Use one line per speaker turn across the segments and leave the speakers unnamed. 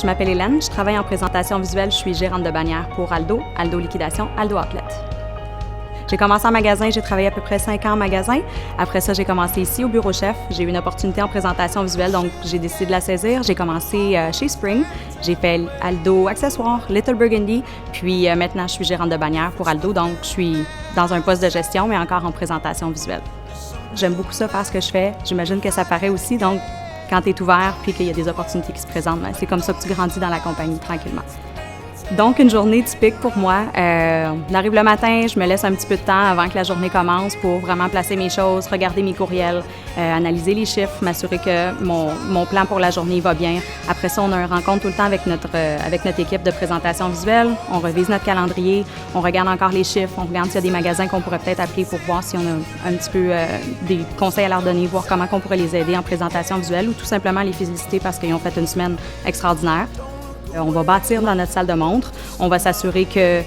Je m'appelle Hélène, je travaille en présentation visuelle, je suis gérante de bannière pour Aldo, Aldo Liquidation, Aldo Outlet. J'ai commencé en magasin, j'ai travaillé à peu près 5 ans en magasin. Après ça, j'ai commencé ici au bureau chef. J'ai eu une opportunité en présentation visuelle, donc j'ai décidé de la saisir. J'ai commencé chez Spring. J'ai fait Aldo Accessoires, Little Burgundy, puis maintenant, je suis gérante de bannière pour Aldo, donc je suis dans un poste de gestion, mais encore en présentation visuelle. J'aime beaucoup ça, faire ce que je fais. J'imagine que ça paraît aussi, donc quand tu es ouvert puis qu'il y a des opportunités qui se présentent, c'est comme ça que tu grandis dans la compagnie tranquillement. Donc, une journée typique pour moi. On arrive le matin, je me laisse un petit peu de temps avant que la journée commence pour vraiment placer mes choses, regarder mes courriels, analyser les chiffres, m'assurer que mon plan pour la journée va bien. Après ça, on a une rencontre tout le temps avec notre équipe de présentation visuelle. On revise notre calendrier, on regarde encore les chiffres, on regarde s'il y a des magasins qu'on pourrait peut-être appeler pour voir si on a un petit peu des conseils à leur donner, voir comment on pourrait les aider en présentation visuelle ou tout simplement les féliciter parce qu'ils ont fait une semaine extraordinaire. On va bâtir dans notre salle de montre. On va s'assurer que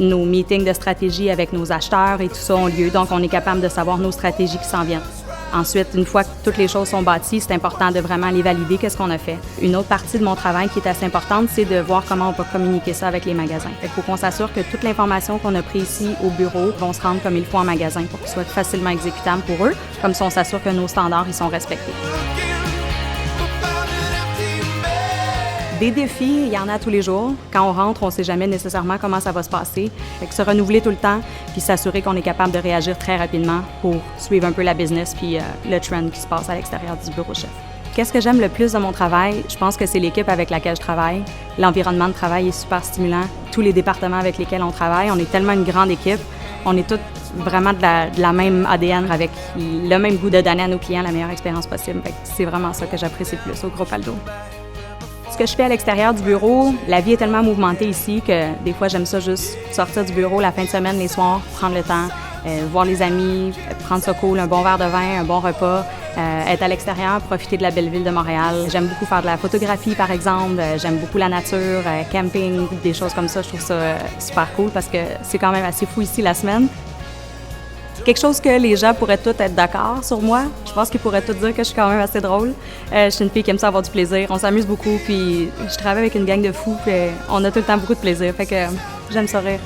nos meetings de stratégie avec nos acheteurs et tout ça ont lieu. Donc, on est capable de savoir nos stratégies qui s'en viennent. Ensuite, une fois que toutes les choses sont bâties, c'est important de vraiment les valider, qu'est-ce qu'on a fait. Une autre partie de mon travail qui est assez importante, c'est de voir comment on peut communiquer ça avec les magasins. Il faut qu'on s'assure que toute l'information qu'on a prise ici au bureau vont se rendre comme il faut en magasin pour qu'il soit facilement exécutable pour eux, comme ça on s'assure que nos standards ils sont respectés. Des défis, il y en a tous les jours. Quand on rentre, on ne sait jamais nécessairement comment ça va se passer. Fait que se renouveler tout le temps, puis s'assurer qu'on est capable de réagir très rapidement pour suivre un peu la business puis le trend qui se passe à l'extérieur du bureau chef. Qu'est-ce que j'aime le plus de mon travail? Je pense que c'est l'équipe avec laquelle je travaille. L'environnement de travail est super stimulant. Tous les départements avec lesquels on travaille, on est tellement une grande équipe. On est tous vraiment de la même ADN avec le même goût de donner à nos clients la meilleure expérience possible. Fait que c'est vraiment ça que j'apprécie le plus au groupe Aldo. Ce que je fais à l'extérieur du bureau, la vie est tellement mouvementée ici que des fois, j'aime ça juste sortir du bureau la fin de semaine, les soirs, prendre le temps, voir les amis, prendre ça cool, un bon verre de vin, un bon repas, être à l'extérieur, profiter de la belle ville de Montréal. J'aime beaucoup faire de la photographie, par exemple. J'aime beaucoup la nature, camping, des choses comme ça. Je trouve ça super cool parce que c'est quand même assez fou ici la semaine. Quelque chose que les gens pourraient tous être d'accord sur moi. Je pense qu'ils pourraient tous dire que je suis quand même assez drôle. Je suis une fille qui aime ça avoir du plaisir. On s'amuse beaucoup, puis je travaille avec une gang de fous, puis on a tout le temps beaucoup de plaisir. Fait que j'aime ça rire.